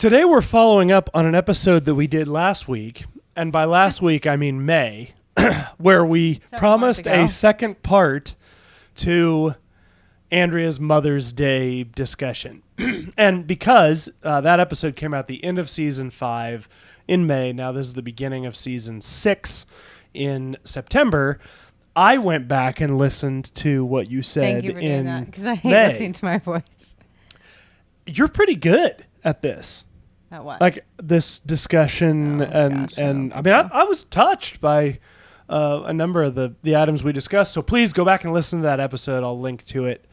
Today we're following up on an episode that we did last week, and by last week I mean May, where we promised a second part to Andrea's Mother's Day discussion. And because that episode came out the end of season 5 in May, now this is the beginning of season 6 in September, I went back and listened to what you said. Thank you for doing that, because I hate May. listening to my voice. You're pretty good at this. At what? Like this discussion, I was touched by a number of the items we discussed. So please go back and listen to that episode. I'll link to it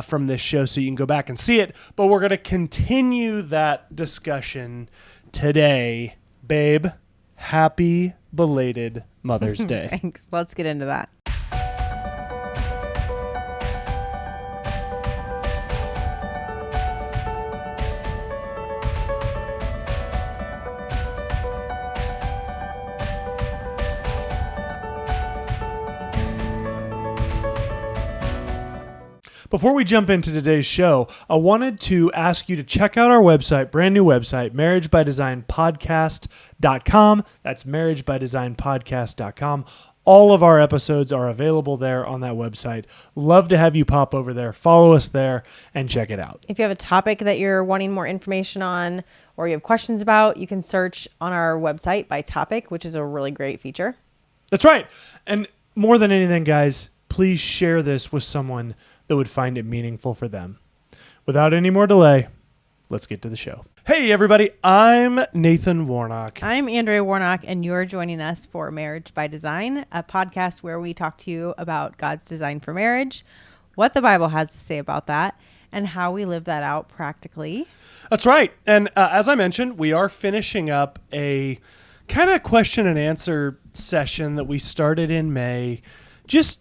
from this show so you can go back and see it. But we're going to continue that discussion today. Babe, happy belated Mother's Day. Thanks. Let's get into that. Before we jump into today's show, I wanted to ask you to check out our website, brand new website, marriagebydesignpodcast.com. That's marriagebydesignpodcast.com. All of our episodes are available there on that website. Love to have you pop over there, follow us there, and check it out. If you have a topic that you're wanting more information on or you have questions about, you can search on our website by topic, which is a really great feature. That's right. And more than anything, guys, please share this with someone that would find it meaningful for them. Without any more delay, let's get to the show. Hey, everybody. I'm Nathan Warnock. I'm Andrea Warnock, and you're joining us for Marriage by Design, a podcast where we talk to you about God's design for marriage, what the Bible has to say about that, and how we live that out practically. That's right. And as I mentioned, we are finishing up a kind of question and answer session that we started in May. Just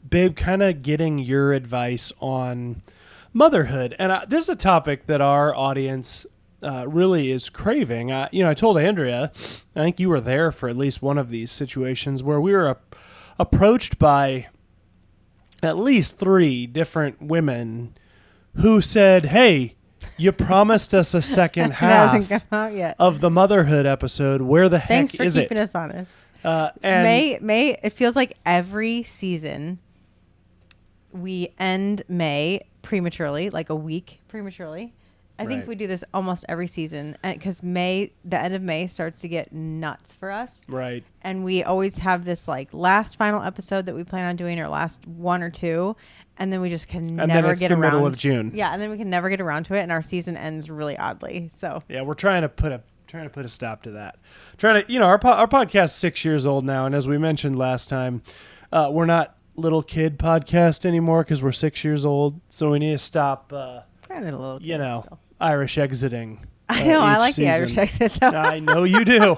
babe, kind of getting your advice on motherhood. And this is a topic that our audience really is craving. I told Andrea, I think you were there for at least one of these situations where we were approached by at least 3 different women who said, hey, you promised us a second half hasn't come out yet. of the motherhood episode. Where the heck is it? Thanks for keeping us honest. And May, it feels like every season we end May prematurely, like a week prematurely. I think we do this almost every season because the end of May starts to get nuts for us. Right. And we always have this like last final episode that we plan on doing, or last 1 or 2. And then we just can never get around. Middle of June. Yeah. And then we can never get around to it. And our season ends really oddly. So yeah, we're trying to put a stop to that. Our podcast's 6 years old now. And as we mentioned last time, we're not little kid podcast anymore because we're 6 years old, so we need to stop Irish exiting. I know, I like season. the Irish exit though. I know you do.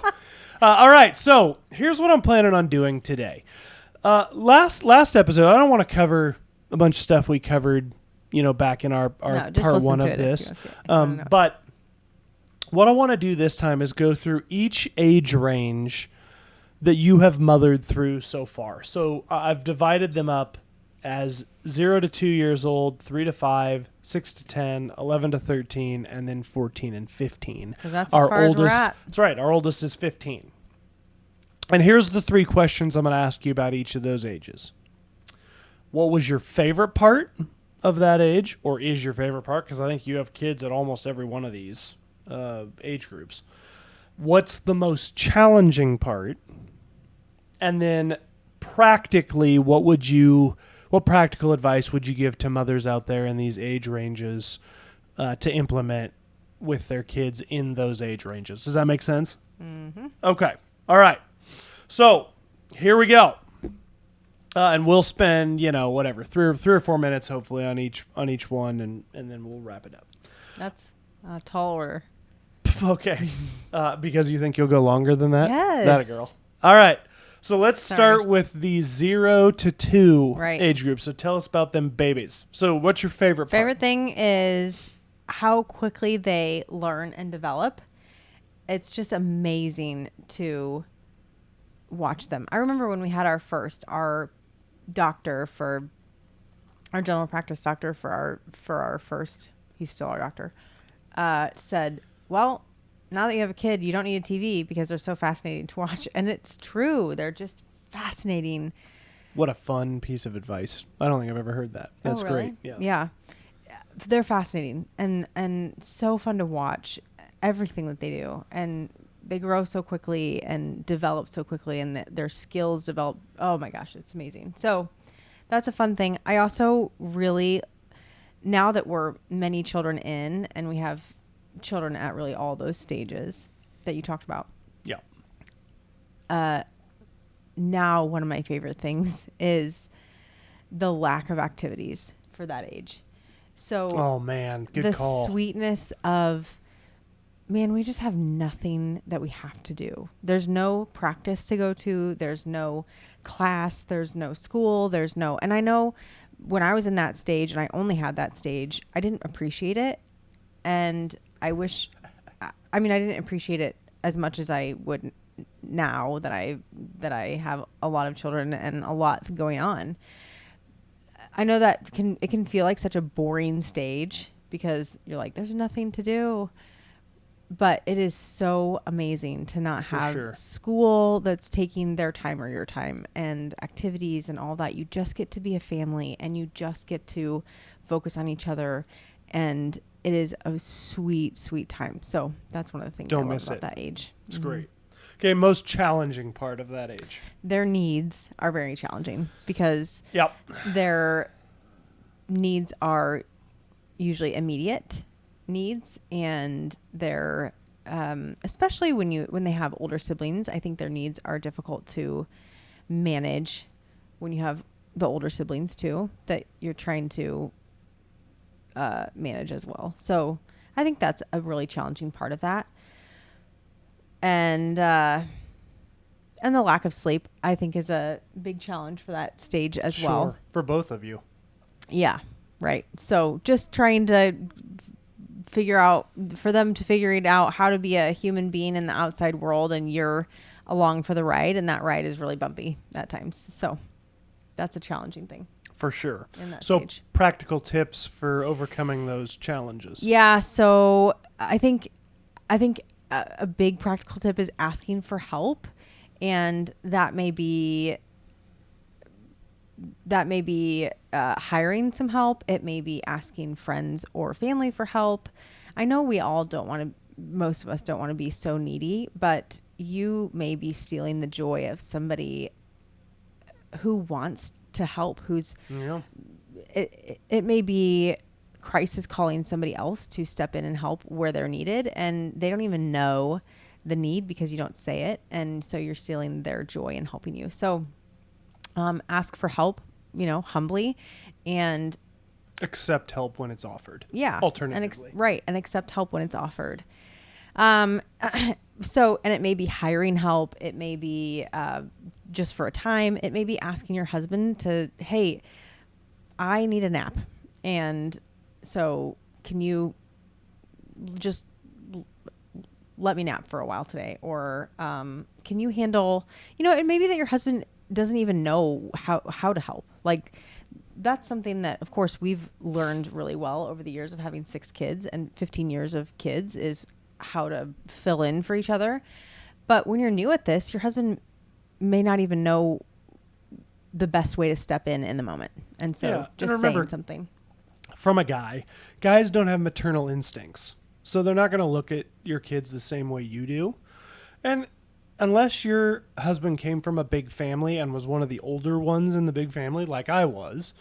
All right, so here's what I'm planning on doing today. Last episode, I don't want to cover a bunch of stuff we covered back in our part 1 of this, but what I want to do this time is go through each age range that you have mothered through so far. So I've divided them up as 0 to 2 years old, 3 to 5, 6 to 10, 11 to 13, and then 14 and 15. Because that's our oldest. As we're at. That's right. Our oldest is 15. And here's the 3 questions I'm going to ask you about each of those ages. What was your favorite part of that age, or is your favorite part? Because I think you have kids at almost every one of these age groups. What's the most challenging part? And then practically, what practical advice would you give to mothers out there in these age ranges to implement with their kids in those age ranges? Does that make sense? Mm-hmm. Okay. All right. So here we go. And we'll spend, 3 or 4 minutes hopefully on each one, and then we'll wrap it up. That's a tall order. Okay. Because you think you'll go longer than that? Yes. That a girl. All right. So let's start with the 0 to 2 age group. So tell us about them babies. So what's your favorite part? Favorite thing is how quickly they learn and develop. It's just amazing to watch them. I remember when we had our general practice doctor for our first, he's still our doctor, said, well, now that you have a kid, you don't need a TV because they're so fascinating to watch. And it's true. They're just fascinating. What a fun piece of advice. I don't think I've ever heard that. That's really? great. Yeah. Yeah. They're fascinating and so fun to watch everything that they do. And they grow so quickly and develop so quickly, and their skills develop. Oh my gosh, it's amazing. So that's a fun thing. I also really, now that we're many children in and we have children at really all those stages that you talked about. Yeah. Now one of my favorite things is the lack of activities for that age. So oh man, good call. The sweetness of, man, we just have nothing that we have to do. There's no practice to go to. There's no class. There's no school. And I know when I was in that stage and I only had that stage, I didn't appreciate it. And I didn't appreciate it as much as I would now that I have a lot of children and a lot going on. I know that it can feel like such a boring stage because you're like, there's nothing to do. But it is so amazing to not have school that's taking their time or your time and activities and all that. You just get to be a family and you just get to focus on each other. And it is a sweet, sweet time. So that's one of the things I love about that age. It's great. Okay, most challenging part of that age. Their needs are very challenging because their needs are usually immediate needs, and they're especially when they have older siblings, I think their needs are difficult to manage when you have the older siblings too that you're trying to manage as well. So I think that's a really challenging part of that. And the lack of sleep, I think, is a big challenge for that stage as well. For both of you. Yeah, right. So just trying to figure out how to be a human being in the outside world, and you're along for the ride, and that ride is really bumpy at times. So that's a challenging thing. For sure. In that so stage. Practical tips for overcoming those challenges. Yeah. So I think a big practical tip is asking for help, and that may be hiring some help. It may be asking friends or family for help. I know most of us don't want to be so needy, but you may be stealing the joy of somebody who wants to help, it may be Christ is calling somebody else to step in and help where they're needed, and they don't even know the need because you don't say it, and so you're stealing their joy in helping you. So ask for help, humbly, and accept help when it's offered. Yeah. Alternatively. And accept help when it's offered. So, and it may be hiring help. It may be just for a time. It may be asking your husband hey, I need a nap. And so can you just let me nap for a while today? Or can you handle, it may be that your husband doesn't even know how to help. Like, that's something that, of course, we've learned really well over the years of having 6 kids and 15 years of kids is how to fill in for each other. But when you're new at this, your husband may not even know the best way to step in the moment. And so just saying something. From a guy, guys don't have maternal instincts. So they're not going to look at your kids the same way you do. And unless your husband came from a big family and was one of the older ones in the big family, like I was,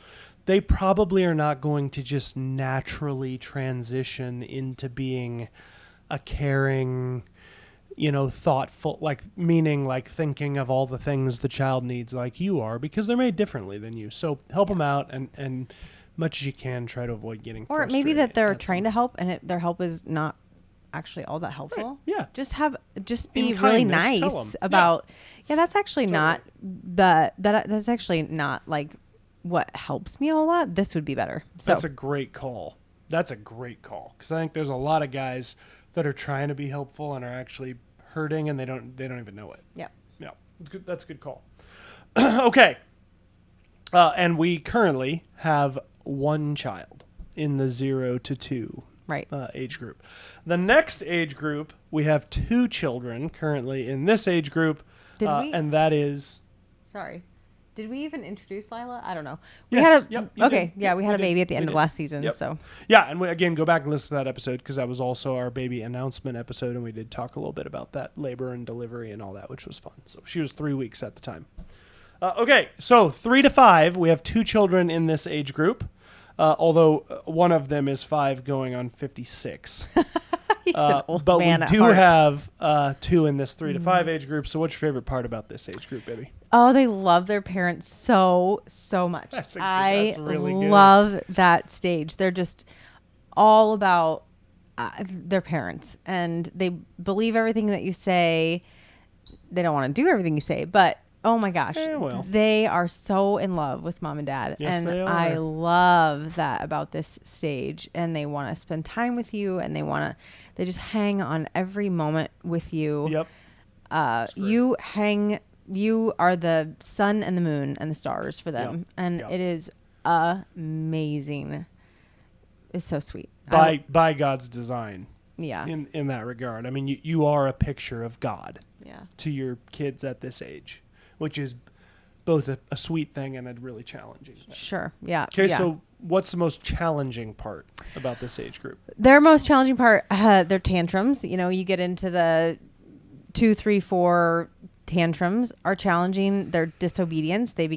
they probably are not going to just naturally transition into being a caring, thoughtful, meaning thinking of all the things the child needs like you are, because they're made differently than you. So help them out and much as you can, try to avoid getting frustrated. Or maybe that they're trying to help and their help is not actually all that helpful. Right. Yeah. Just be really nice about, that's actually not that's actually not like what helps me a whole lot. This would be better. So that's a great call. Because I think there's a lot of guys that are trying to be helpful and are actually hurting, and they don't even know it. Yeah. Yeah. That's a good call. Okay. And we currently have one child in the 0 to 2 Right. Age group. The next age group, we have 2 children currently in this age group, Did we? and that is. Sorry. Did we even introduce Lila? I don't know. Yes. Yep. You Okay. did. Yeah, Yep, we had a did. baby at the end We of did. last season. Yep. So Yeah, and again, go back and listen to that episode because that was also our baby announcement episode, and we did talk a little bit about that labor and delivery and all that, which was fun. So she was 3 weeks at the time. Okay, so 3 to 5, we have 2 children in this age group, although one of them is 5 going on 56. he's an old But man we at do heart. have 2 in this 3 to 5 age group. So what's your favorite part about this age group, baby? Oh, they love their parents so much. That's really good. love that stage. They're just all about their parents, and they believe everything that you say. They don't want to do everything you say, but oh my gosh, well. they are so in love with mom and dad. Yes, and they are. I love that about this stage. And they want to spend time with you, and they just hang on every moment with you. Yep. You are the sun and the moon and the stars for them. Yep. And Yep. it is amazing. It's so sweet. By God's design. Yeah. In that regard. I mean, you are a picture of God Yeah. to your kids at this age, which is both a sweet thing and a really challenging thing. Sure. Yeah. Okay, yeah. so what's the most challenging part about this age group? Their most challenging part, their tantrums. You know, you get into the 2, 3, 4 tantrums are challenging. Their disobedience. They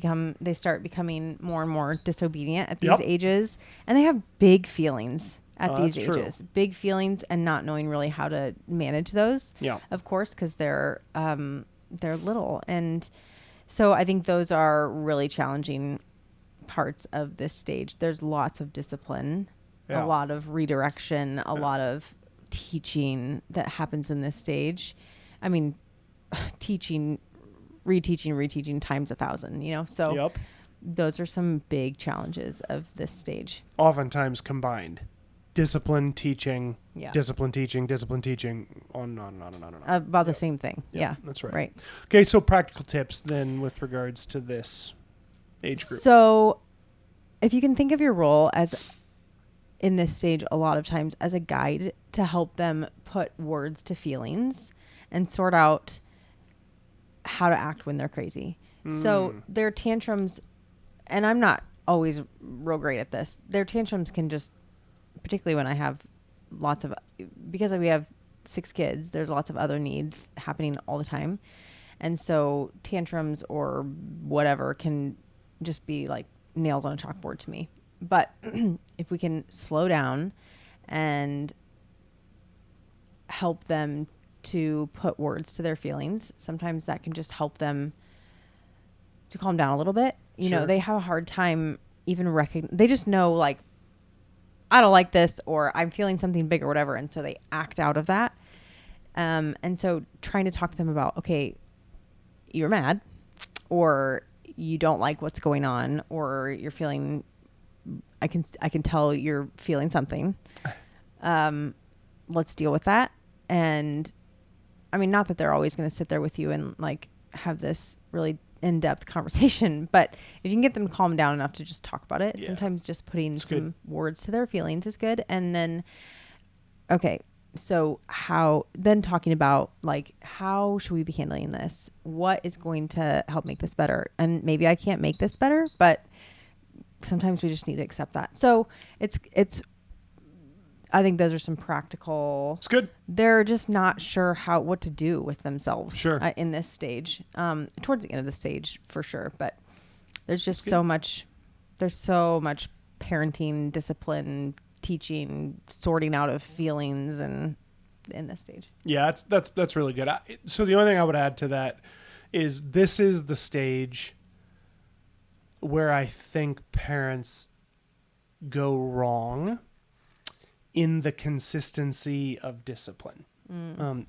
start becoming more and more disobedient at these Yep. ages, and they have big feelings at these that's true. ages. Big feelings, and not knowing really how to manage those. Yeah. Of course, because they're little, and so I think those are really challenging parts of this stage. There's lots of discipline, Yeah. a lot of redirection, a lot of teaching that happens in this stage. I mean, teaching, reteaching times 1,000, you know? So Yep. those are some big challenges of this stage. Oftentimes combined. Discipline, teaching, Yeah. discipline, teaching, on and on and on and on and on. About the Yep. same thing. Yep, Yeah. that's right. Right. Okay, so practical tips then with regards to this age group. So if you can think of your role as in this stage a lot of times as a guide to help them put words to feelings and sort out how to act when they're crazy. So their tantrums, and I'm not always real great at this, their tantrums can just, particularly when I have because we have 6 kids, there's lots of other needs happening all the time. And so tantrums or whatever can just be like nails on a chalkboard to me. But if we can slow down and help them to put words to their feelings, sometimes that can just help them to calm down a little bit. You know, Sure. they have a hard time even they just know, like, I don't like this, or I'm feeling something big or whatever. And so they act out of that. And so trying to talk to them about, okay, you're mad, or you don't like what's going on, or you're feeling, I can tell you're feeling something. Let's deal with that. And I mean, not that they're always going to sit there with you and like have this really in-depth conversation, but if you can get them calmed down enough to just talk about it, Yeah. sometimes just putting It's some good. words to their feelings is good. And then, okay, so then talking about like, how should we be handling this? What is going to help make this better? And maybe I can't make this better, but sometimes we just need to accept that. So I think those are some practical. It's good. They're just not sure what to do with themselves. Sure. In this stage, towards the end of the stage for sure. But there's just That's so much. There's so much parenting, discipline, teaching, sorting out of feelings, and in this stage. Yeah, that's really good. So the only thing I would add to that is this is the stage where I think parents go wrong in the consistency of discipline.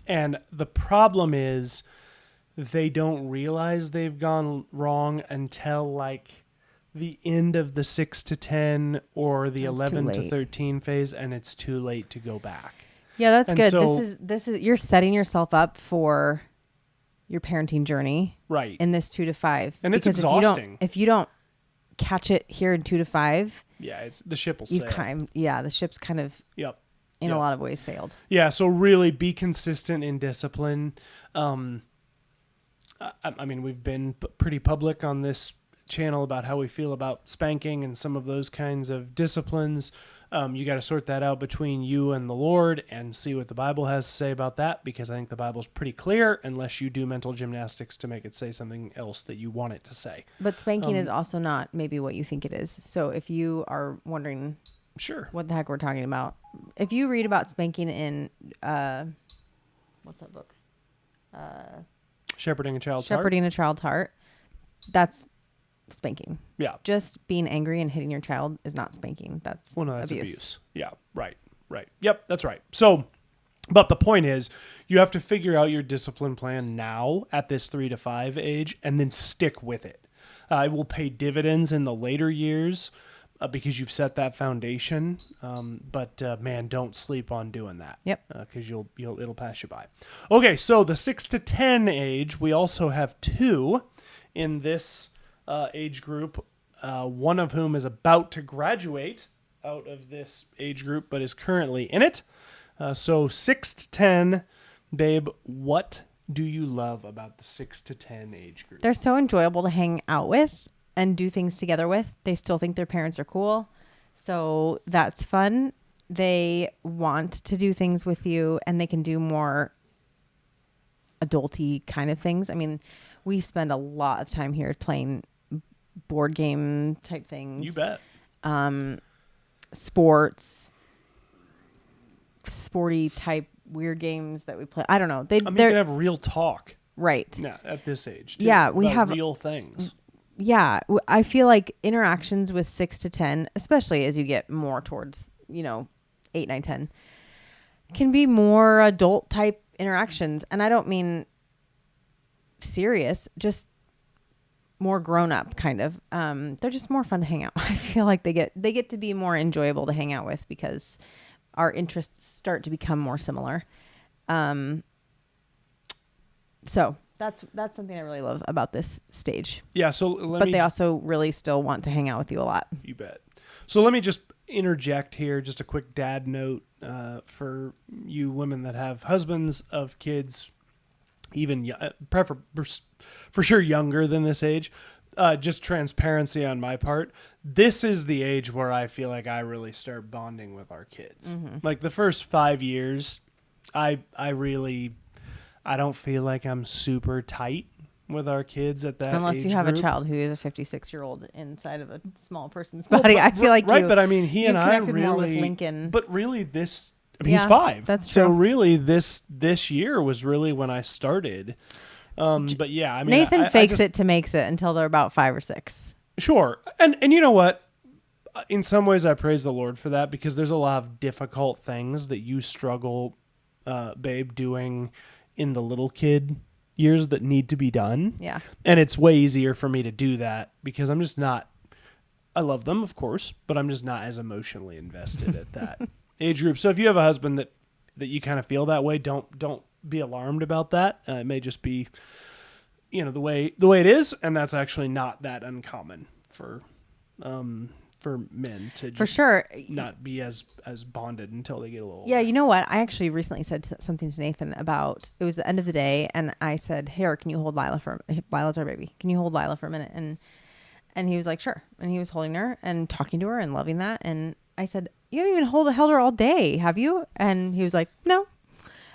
And the problem is they don't realize they've gone wrong until like the end of the 6 to 10 or the That's 11 too to late. 13 phase, and it's too late to go back. Yeah, that's And good. so- This is you're setting yourself up for your parenting journey Right. in this 2 to 5. And it's Because exhausting. If you don't catch it here in 2 to 5, Yeah, the ship will you sail. the ship's kind of Yep. in a lot of ways sailed. Yeah, so really be consistent in discipline. I mean, we've been pretty public on this channel about how we feel about spanking and some of those kinds of disciplines. You got to sort that out between you and the Lord and see what the Bible has to say about that, because I think the Bible's pretty clear unless you do mental gymnastics to make it say something else that you want it to say. But spanking is also not maybe what you think it is. So if you are wondering what the heck we're talking about, if you read about spanking in, what's that book? Shepherding a Child's Heart. That's spanking. Yeah. Just being angry and hitting your child is not spanking. That's abuse. Yeah. Right. Yep. That's right. So, but the point is, you have to figure out your discipline plan now at this 3 to 5 age and then stick with it. It will pay dividends in the later years because you've set that foundation. But man, don't sleep on doing that. Yep. Because it'll pass you by. Okay. So the 6 to 10 age, we also have 2 in this age group, one of whom is about to graduate out of this age group, but is currently in it. So 6 to 10, babe, what do you love about the 6 to 10 age group? They're so enjoyable to hang out with and do things together with. They still think their parents are cool. So that's fun. They want to do things with you, and they can do more adulty kind of things. I mean, we spend a lot of time here playing board game type things. You bet. Sporty type weird games that we play. I don't know. They can have real talk. Right. Yeah, at this age. Too, yeah, we have real things. Yeah, I feel like interactions with 6 to 10, especially as you get more towards, 8, 9, 10, can be more adult type interactions. And I don't mean serious, just more grown up kind of. They're just more fun to hang out. I feel like they get to be more enjoyable to hang out with because our interests start to become more similar. So that's something I really love about this stage. Yeah. So they also really still want to hang out with you a lot. You bet. So let me just interject here, just a quick dad note for you women that have husbands of kids, even for sure younger than this age. Just transparency on my part. This is the age where I feel like I really start bonding with our kids. Mm-hmm. Like the first 5 years, I don't feel like I'm super tight with our kids at that unless age you have group. A child who is a 56-year-old inside of a small person's body. I feel like right, but I mean, he and I really, more with Lincoln. But really, this. I mean, he's 5. That's true. So really, this year was really when I started. But yeah, I mean, Nathan fakes it to makes it until they're about 5 or 6. Sure, and you know what? In some ways, I praise the Lord for that because there's a lot of difficult things that you struggle, babe, doing in the little kid years that need to be done. Yeah, and it's way easier for me to do that because I'm just not. I love them, of course, but I'm just not as emotionally invested at that age group. So if you have a husband that you kind of feel that way, don't be alarmed about that. It may just be, the way it is, and that's actually not that uncommon for men to just for sure not be as bonded until they get a little older. Yeah, you know what? I actually recently said something to Nathan about, it was the end of the day, and I said, "Here, can you hold Lila's our baby. Can you hold Lila for a minute?" And he was like, "Sure." And he was holding her and talking to her and loving that. And I said, "You haven't even held her all day, have you?" And he was like, "No.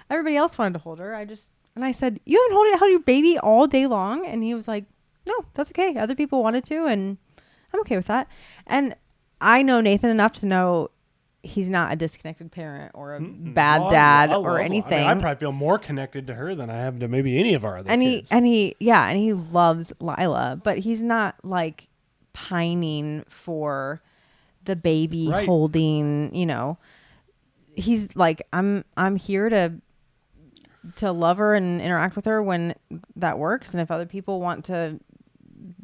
Everybody else wanted to hold her. And I said, "You haven't held your baby all day long?" And he was like, "No, that's okay. Other people wanted to, and I'm okay with that." And I know Nathan enough to know he's not a disconnected parent or a bad dad or anything. I probably feel more connected to her than I have to maybe any of our other kids. And he loves Lila, but he's not like pining for the baby holding, he's like, I'm here to love her and interact with her when that works. And if other people want to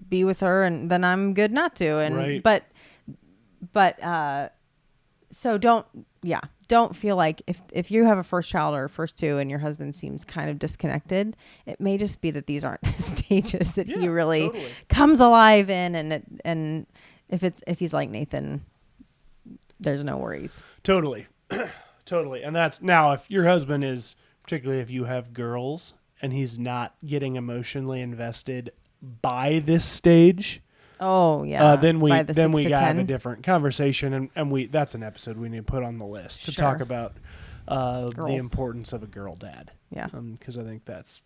be with her, and then I'm good not to. And, so don't feel like if you have a first child or a first 2 and your husband seems kind of disconnected, it may just be that these aren't the stages that he really comes alive in. And if he's like Nathan, there's no worries. Totally. Totally. And that's now if your husband is, particularly if you have girls and he's not getting emotionally invested by this stage, Oh yeah. then we By the 6 to got to have a 10. different conversation, and we that's an episode we need to put on the list to Sure. talk about the Girls. importance of a girl dad. Yeah. Because I think that's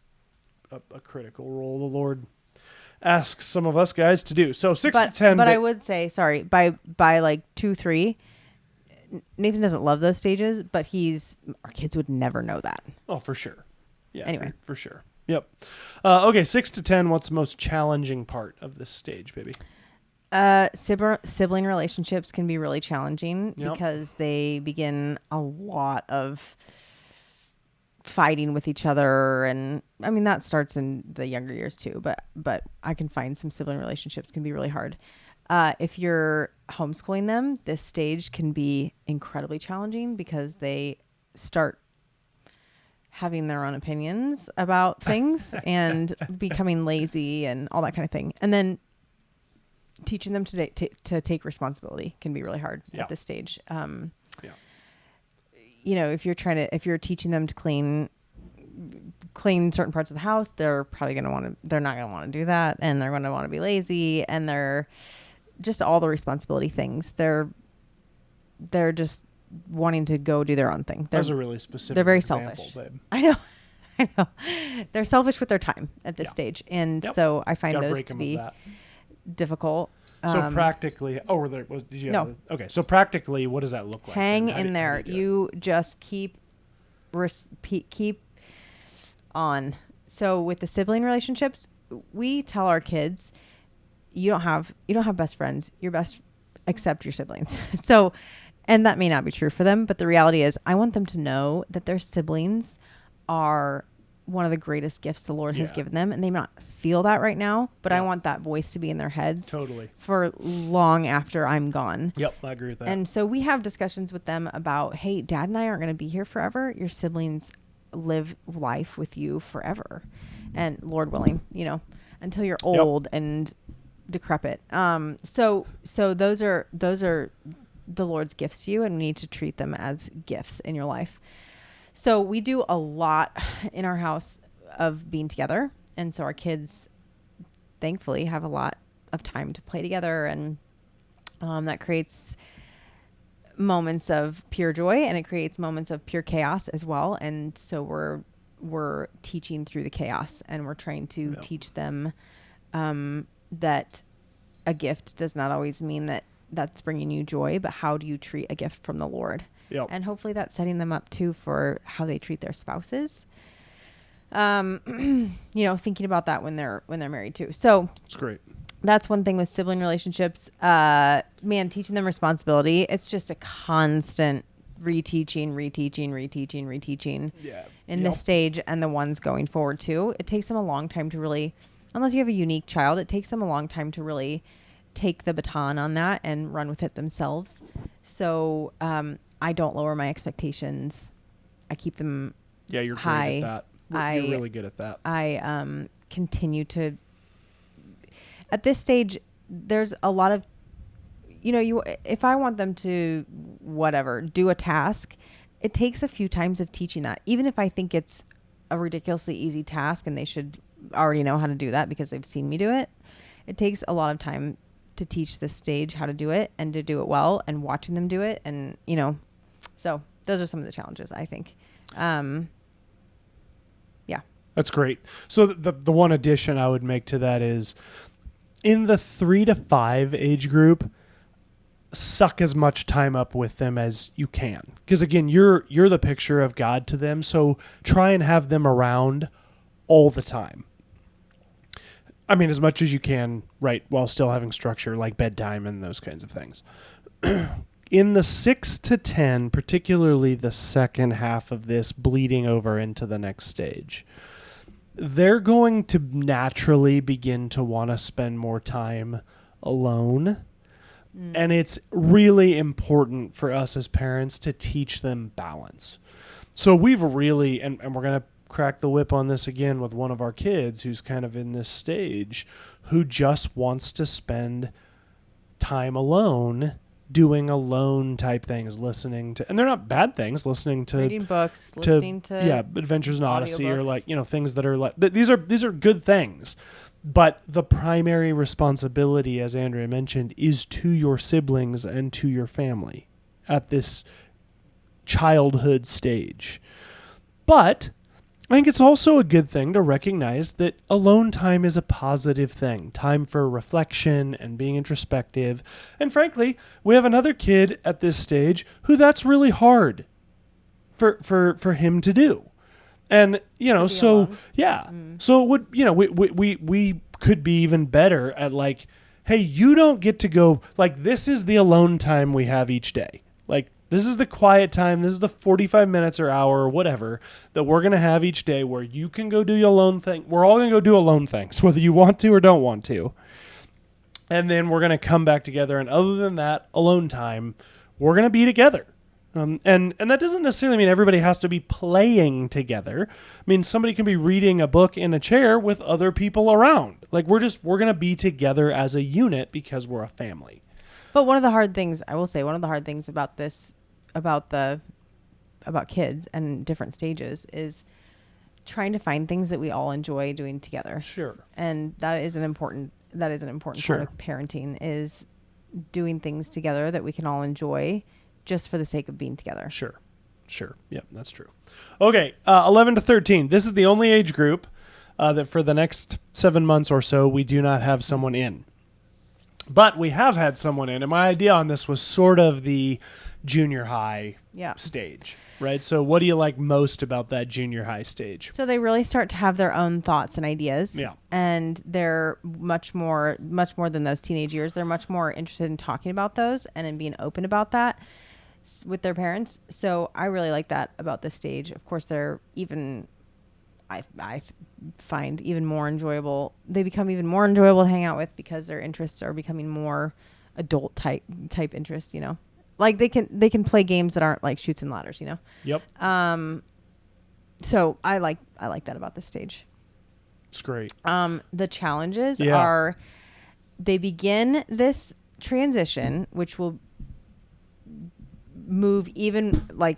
a critical role the Lord asks some of us guys to do. So 6 to 10. But I would say, sorry, by like 2, 3, Nathan doesn't love those stages, but our kids would never know that. Oh, for sure. Yeah. Anyway. For sure. Yep. Okay. 6 to 10. What's the most challenging part of this stage, baby? Sibling relationships can be really challenging Yep. because they begin a lot of fighting with each other, and I mean that starts in the younger years too. But I can find some sibling relationships can be really hard. If you're homeschooling them, this stage can be incredibly challenging because they start having their own opinions about things and becoming lazy and all that kind of thing. And then teaching them to take responsibility can be really hard at this stage. You know, if you're teaching them to clean certain parts of the house, they're not going to want to do that. And they're going to want to be lazy, and they're just all the responsibility things. They're just wanting to go do their own thing. That's a really specific They're very example, selfish. babe. I know. They're selfish with their time at this stage. And so I find Gotta those break to 'em be of that. difficult. So practically, did you No. have okay, so practically, what does that look like? Hang then? How in do there. do it? You just keep on. So with the sibling relationships, we tell our kids, you don't have best friends. Your best except your siblings. So, and that may not be true for them, but the reality is I want them to know that their siblings are one of the greatest gifts the Lord has given them, and they may not feel that right now, but I want that voice to be in their heads Totally. for long after I'm gone. Yep, I agree with that. And so we have discussions with them about, hey, Dad and I aren't going to be here forever. Your siblings live life with you forever, and Lord willing, until you're old and decrepit. So those are the Lord's gifts to you, and we need to treat them as gifts in your life. So we do a lot in our house of being together. And so our kids, thankfully, have a lot of time to play together. And that creates moments of pure joy, and it creates moments of pure chaos as well. And so we're teaching through the chaos, and we're trying to teach them that a gift does not always mean that that's bringing you joy, but how do you treat a gift from the Lord? Yep. And hopefully that's setting them up too for how they treat their spouses. Thinking about that when they're married too. So it's great. That's one thing with sibling relationships. Teaching them responsibility. It's just a constant reteaching in this stage, and the ones going forward too. It takes them a long time to really, unless you have a unique child, it takes them a long time to really take the baton on that and run with it themselves. So I don't lower my expectations. I keep them you're high. great at that. You're really good at that. I continue to. At this stage, there's a lot of, if I want them to do a task, it takes a few times of teaching that. Even if I think it's a ridiculously easy task and they should already know how to do that because they've seen me do it, it takes a lot of time to teach this stage how to do it and to do it well, and watching them do it. And, so those are some of the challenges, I think. That's great. So the one addition I would make to that is, in the 3 to 5 age group, suck as much time up with them as you can. Because again, you're the picture of God to them. So try and have them around all the time. I mean, as much as you can, right, while still having structure like bedtime and those kinds of things. In the 6 to 10, particularly the second half of this bleeding over into the next stage, they're going to naturally begin to want to spend more time alone. And it's really important for us as parents to teach them balance. So we've really, and we're going to crack the whip on this again with one of our kids who's kind of in this stage, who just wants to spend time alone doing alone type things, listening to, and they're not bad things, listening to reading books, listening to Adventures in Odyssey, or audiobooks. like, things that are like, these are good things. But the primary responsibility, as Andrea mentioned, is to your siblings and to your family at this childhood stage. But I think it's also a good thing to recognize that alone time is a positive thing. Time for reflection and being introspective. And frankly, we have another kid at this stage who that's really hard for him to do. And, so, alone. yeah. So it would, we could be even better at like, hey, you don't get to go, like, this is the alone time we have each day. Like, this is the quiet time. This is the 45 minutes or hour or whatever that we're going to have each day where you can go do your alone thing. We're all going to go do alone things, whether you want to or don't want to. And then we're going to come back together. And other than that alone time, we're going to be together. And that doesn't necessarily mean everybody has to be playing together. I mean, somebody can be reading a book in a chair with other people around. Like, we're going to be together as a unit because we're a family. But one of the hard things about this, about kids and different stages, is trying to find things that we all enjoy doing together. Sure. And that is an important Sure. part of parenting, is doing things together that we can all enjoy just for the sake of being together. Sure. Yep, that's true. Okay, 11 to 13. This is the only age group that for the next 7 months or so we do not have someone in. But we have had someone in, and my idea on this was sort of the junior high stage, right? So what do you like most about that junior high stage? So they really start to have their own thoughts and ideas. Yeah. And they're much more than those teenage years. They're much more interested in talking about those and in being open about that with their parents. So I really like that about this stage. Of course, they're even, I find even more enjoyable. They become even more enjoyable to hang out with because their interests are becoming more adult type interest, like they can play games that aren't like Chutes and Ladders, Yep. So I like that about this stage. It's great. The challenges are, they begin this transition, which will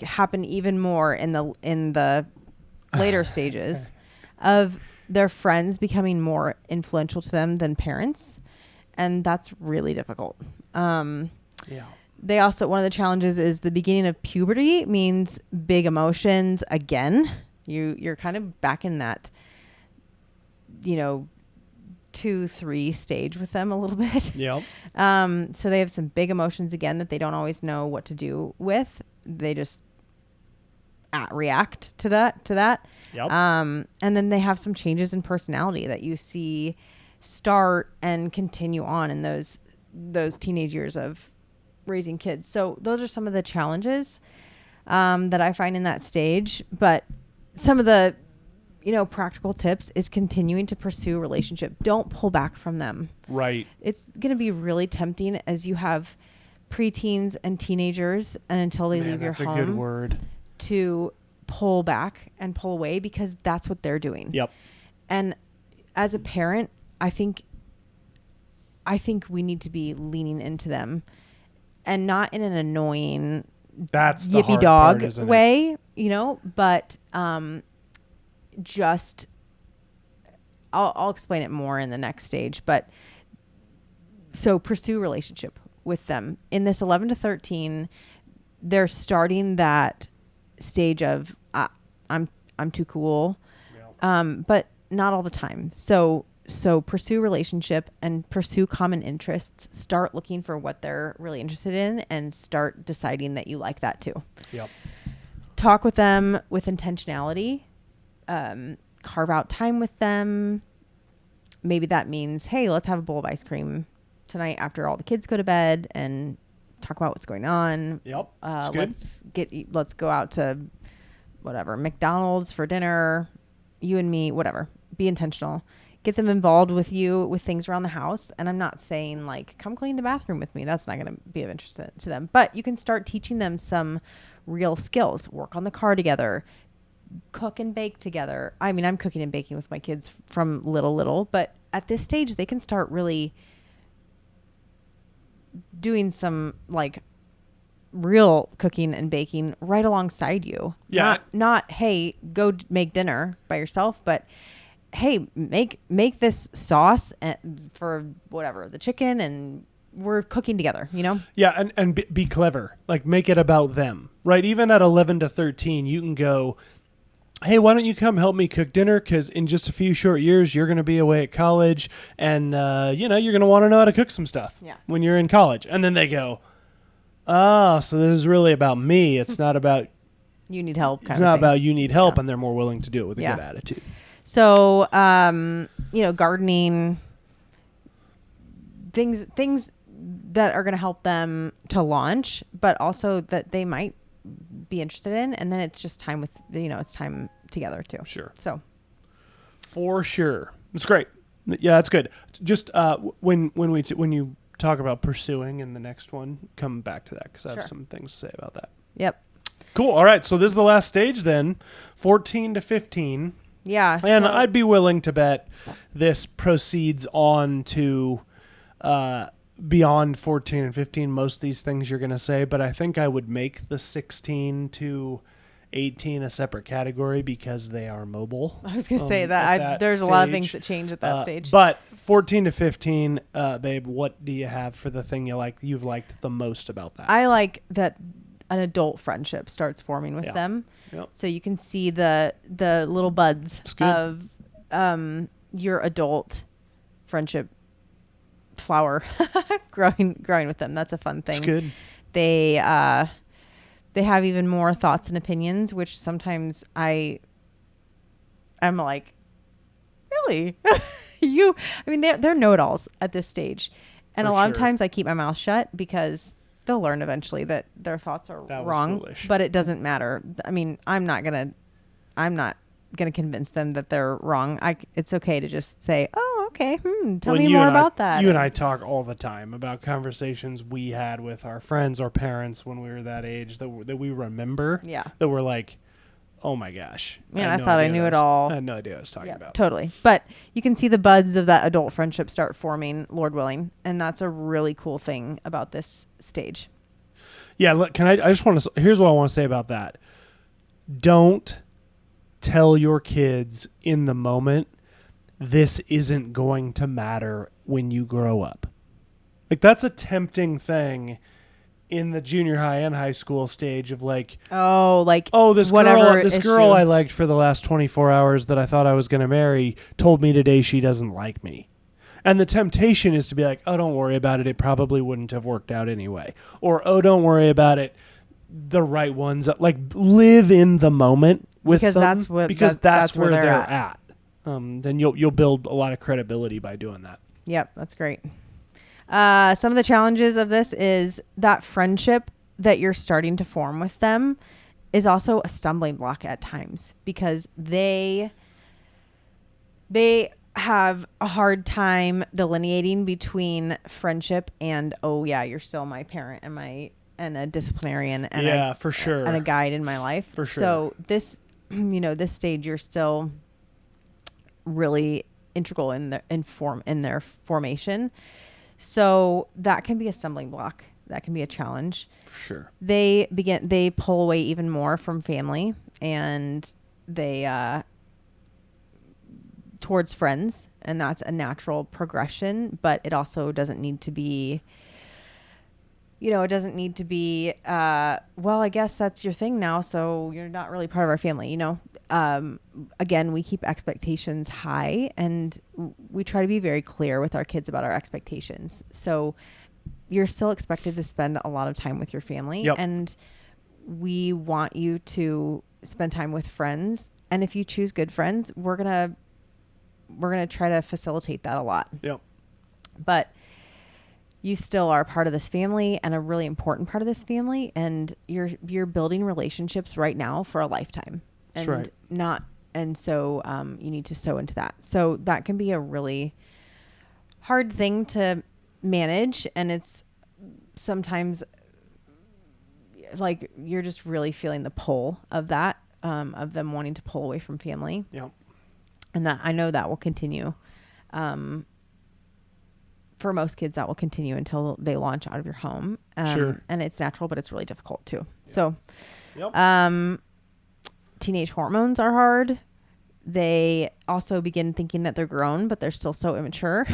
happen even more in the later stages of their friends becoming more influential to them than parents. And that's really difficult. They also, one of the challenges is the beginning of puberty means big emotions again. You're kind of back in that, 2-3 stage with them a little bit. Yep. So they have some big emotions again that they don't always know what to do with. They just react to that. Yep. And then they have some changes in personality that you see start and continue on in those teenage years of raising kids. So those are some of the challenges that I find in that stage. But some of the practical tips is continuing to pursue a relationship. Don't pull back from them. Right. It's going to be really tempting as you have preteens and teenagers, and until they leave your home. That's a good word. To pull back and pull away, because that's what they're doing. Yep. And as a parent, I think we need to be leaning into them, and not in an annoying, that's the yippy hard dog part, isn't way, but just I'll explain it more in the next stage. But so pursue relationship with them in this 11 to 13. They're starting that stage of I'm too cool, but not all the time. So pursue relationship and pursue common interests. Start looking for what they're really interested in, and start deciding that you like that too. Yep. Talk with them with intentionality. Carve out time with them. Maybe that means, hey, let's have a bowl of ice cream tonight after all the kids go to bed, and talk about what's going on. Yep. Let's go out to whatever, McDonald's for dinner, you and me, whatever. Be intentional. Get them involved with you with things around the house. And I'm not saying like, come clean the bathroom with me. That's not going to be of interest to them. But you can start teaching them some real skills. Work on the car together. Cook and bake together. I mean, I'm cooking and baking with my kids from little, but at this stage, they can start really doing some like real cooking and baking right alongside you. Yeah. Not hey, go make dinner by yourself, but hey, make this sauce for whatever, the chicken, and we're cooking together, you know? Yeah, and be clever. Like, make it about them, right? Even at 11 to 13, you can go, hey, why don't you come help me cook dinner? Because in just a few short years, you're going to be away at college, and, you're going to want to know how to cook some stuff when you're in college. And then they go, oh, so this is really about me. It's not about... You need help. It's not about you need help, and they're more willing to do it with a good attitude. So, gardening, things that are going to help them to launch, but also that they might be interested in. And then it's just time with, it's time together too. Sure. So. For sure. That's great. Yeah, that's good. Just when you talk about pursuing in the next one, come back to that because I have some things to say about that. Yep. Cool. All right. So this is the last stage then, 14 to 15. Yeah. And I'd be willing to bet this proceeds on to beyond 14 and 15, most of these things you're going to say. But I think I would make the 16 to 18 a separate category because they are mobile. I was going to say that. There's a lot of things that change at that stage. But 14 to 15, babe, what do you have for the thing you've liked the most about that? I like that an adult friendship starts forming with them. Yep. So you can see the little buds of your adult friendship flower growing with them. That's a fun thing. It's good. They have even more thoughts and opinions, which sometimes I'm like, really? They're know-it-alls at this stage. And a lot of times I keep my mouth shut because they'll learn eventually that their thoughts are wrong, foolish. But it doesn't matter. I mean, I'm not going to convince them that they're wrong. It's okay to just say, oh, okay. Tell me more about that. You and I talk all the time about conversations we had with our friends or parents when we were that age that we remember. Yeah. That were like, oh my gosh. Man, I thought I knew it all. I had no idea what I was talking about. Totally. But you can see the buds of that adult friendship start forming, Lord willing. And that's a really cool thing about this stage. Yeah. Look, here's what I want to say about that. Don't tell your kids in the moment, this isn't going to matter when you grow up. Like, that's a tempting thing in the junior high and high school stage of like, this girl I liked for the last 24 hours that I thought I was going to marry told me today she doesn't like me. And the temptation is to be like, oh, don't worry about it. It probably wouldn't have worked out anyway. Or, oh, don't worry about it. The right ones, like, live in the moment with them that's where they're at. Then you'll build a lot of credibility by doing that. Yep, that's great. Some of the challenges of this is that friendship that you're starting to form with them is also a stumbling block at times because they have a hard time delineating between friendship and, oh yeah, you're still my parent and a disciplinarian and for sure, and a guide in my life. For sure. So this, this stage, you're still really integral in their formation. So that can be a stumbling block. That can be a challenge. For sure. They pull away even more from family and they towards friends, and that's a natural progression, but it also doesn't need to be well, I guess that's your thing now, so you're not really part of our family, Again, we keep expectations high, and we try to be very clear with our kids about our expectations. So you're still expected to spend a lot of time with your family, and we want you to spend time with friends. And if you choose good friends, we're gonna try to facilitate that a lot. Yep. But you still are part of this family and a really important part of this family, and you're building relationships right now for a lifetime. That's right. So you need to sow into that. So that can be a really hard thing to manage, and it's sometimes like you're just really feeling the pull of that, of them wanting to pull away from family. Yep. And that I know that will continue for most kids, that will continue until they launch out of your home. Sure. And it's natural, but it's really difficult too. Yeah. So, Yep. Teenage hormones are hard. They also begin thinking that they're grown, but they're still so immature.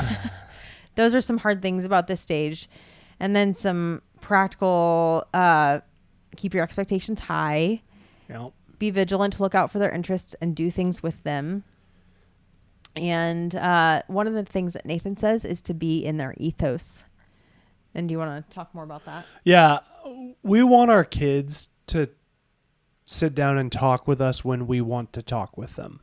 Those are some hard things about this stage. And then some practical, keep your expectations high. Yep. Be vigilant to look out for their interests and do things with them. And one of the things that Nathan says is to be in their ethos. And do you want to talk more about that? Yeah. We want our kids to sit down and talk with us when we want to talk with them.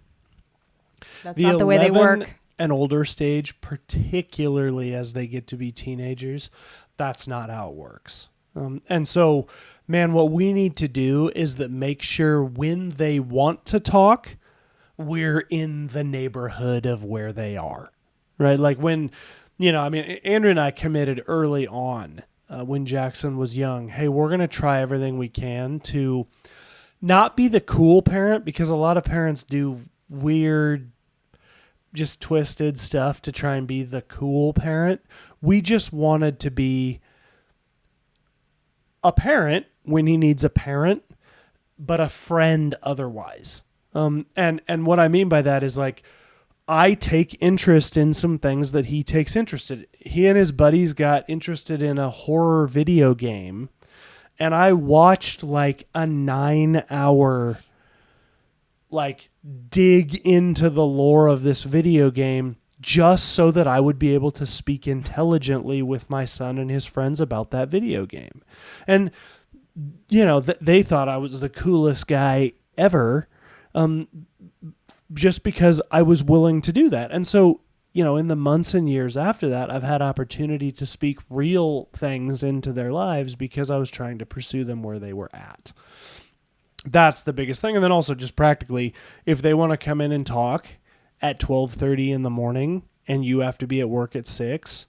That's not the way they work. And older stage, particularly as they get to be teenagers, that's not how it works. And so, man, what we need to do is that make sure when they want to talk, we're in the neighborhood of where they are, right? Like when, Andrew and I committed early on when Jackson was young, hey, we're going to try everything we can to not be the cool parent, because a lot of parents do weird, just twisted stuff to try and be the cool parent. We just wanted to be a parent when he needs a parent, but a friend otherwise. And what I mean by that is, like, I take interest in some things that he takes interest in. He and his buddies got interested in a horror video game, and I watched like a 9-hour dig into the lore of this video game just so that I would be able to speak intelligently with my son and his friends about that video game. And, they thought I was the coolest guy ever, just because I was willing to do that. And so, in the months and years after that, I've had opportunity to speak real things into their lives because I was trying to pursue them where they were at. That's the biggest thing. And then also just practically, if they want to come in and talk at 12:30 in the morning and you have to be at work at 6,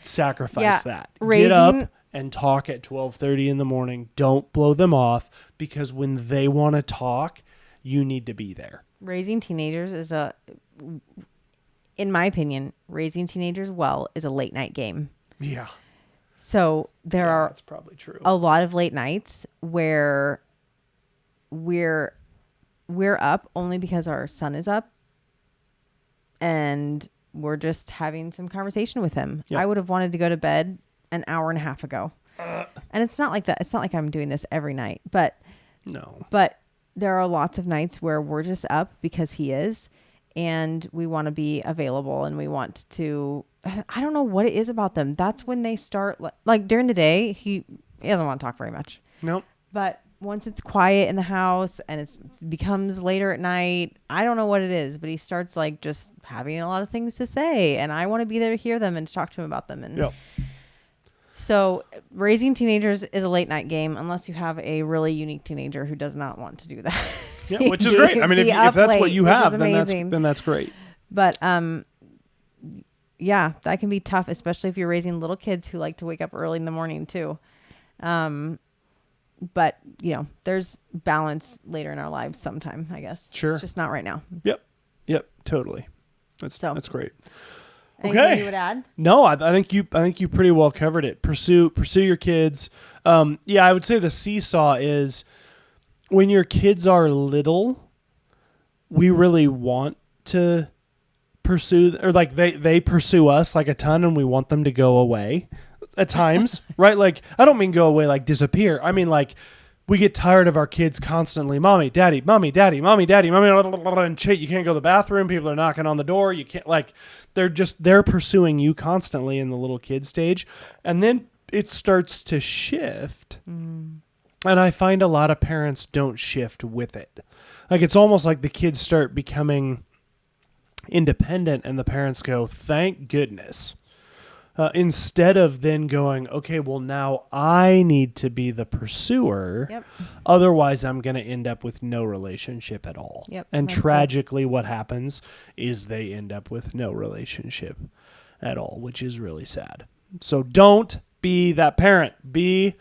sacrifice that. Get up and talk at 12:30 in the morning. Don't blow them off, because when they want to talk, you need to be there. Raising teenagers in my opinion, raising teenagers well is a late night game. Yeah. So that's probably true. A lot of late nights where we're up only because our son is up and we're just having some conversation with him. Yep. I would have wanted to go to bed an hour and a half ago. And it's not like that. It's not like I'm doing this every night, but there are lots of nights where we're just up because he is, and we want to be available, and we want to, I don't know what it is about them. That's when they start, like during the day, he doesn't want to talk very much. Nope. But once it's quiet in the house and it becomes later at night, I don't know what it is, but he starts like just having a lot of things to say, and I want to be there to hear them and to talk to him about them. And yep. So raising teenagers is a late night game unless you have a really unique teenager who does not want to do that. Yeah, which is great. I mean, if that's late, what you have, then that's great. But yeah, that can be tough, especially if you're raising little kids who like to wake up early in the morning too. But there's balance later in our lives sometime, I guess. Sure. It's just not right now. Yep. Totally. That's great. Anything you would add? No, I think you pretty well covered it. Pursue your kids. I would say the seesaw is when your kids are little, we really want to pursue, or like they pursue us like a ton, and we want them to go away at times, right? Like, I don't mean go away like disappear. I mean like we get tired of our kids constantly, mommy, daddy, mommy, daddy, mommy, daddy, mommy, and shit, you can't go to the bathroom. People are knocking on the door. You can't, like, they're pursuing you constantly in the little kid stage. And then it starts to shift. Mm. And I find a lot of parents don't shift with it. Like, it's almost like the kids start becoming independent and the parents go, thank goodness. Instead of then going, okay, well, now I need to be the pursuer. Yep. Otherwise, I'm going to end up with no relationship at all. Yep, and tragically, what happens is they end up with no relationship at all, which is really sad. So don't be that parent. Be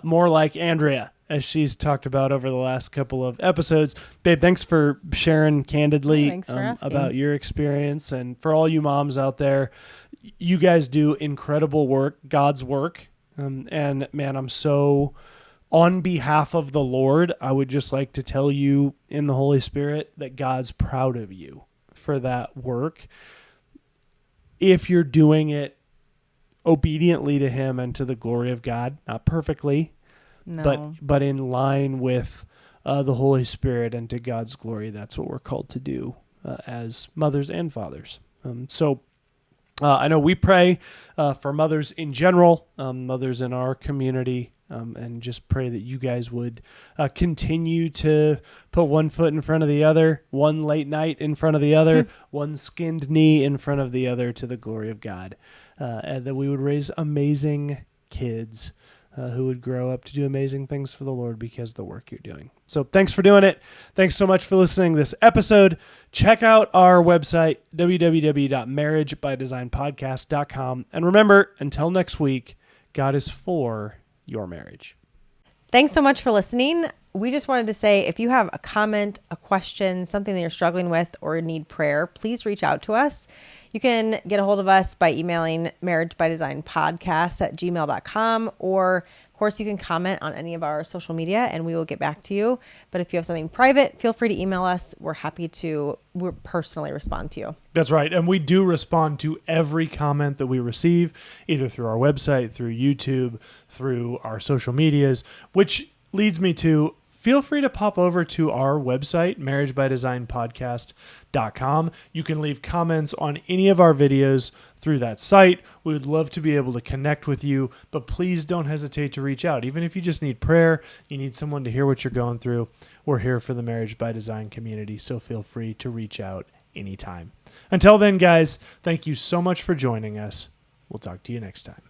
more like Andrea, as she's talked about over the last couple of episodes. Babe, thanks for sharing candidly for about your experience. And for all you moms out there, You guys do incredible work, God's work. And man, I'm so, on behalf of the Lord, I would just like to tell you in the Holy Spirit that God's proud of you for that work. If you're doing it obediently to him and to the glory of God, not perfectly, No. but in line with the Holy Spirit and to God's glory, that's what we're called to do as mothers and fathers. I know we pray for mothers in general, mothers in our community, and just pray that you guys would continue to put one foot in front of the other, one late night in front of the other, one skinned knee in front of the other to the glory of God, and that we would raise amazing kids who would grow up to do amazing things for the Lord because of the work you're doing. So thanks for doing it. Thanks so much for listening to this episode. Check out our website, www.marriagebydesignpodcast.com. And remember, until next week, God is for your marriage. Thanks so much for listening. We just wanted to say, if you have a comment, a question, something that you're struggling with or need prayer, please reach out to us. You can get a hold of us by emailing marriagebydesignpodcast@gmail.com, or of course you can comment on any of our social media and we will get back to you. But if you have something private, feel free to email us. We're personally respond to you. That's right. And we do respond to every comment that we receive, either through our website, through YouTube, through our social medias, which leads me to feel free to pop over to our website, marriagebydesignpodcast.com. You can leave comments on any of our videos through that site. We would love to be able to connect with you, but please don't hesitate to reach out. Even if you just need prayer, you need someone to hear what you're going through, we're here for the Marriage by Design community, so feel free to reach out anytime. Until then, guys, thank you so much for joining us. We'll talk to you next time.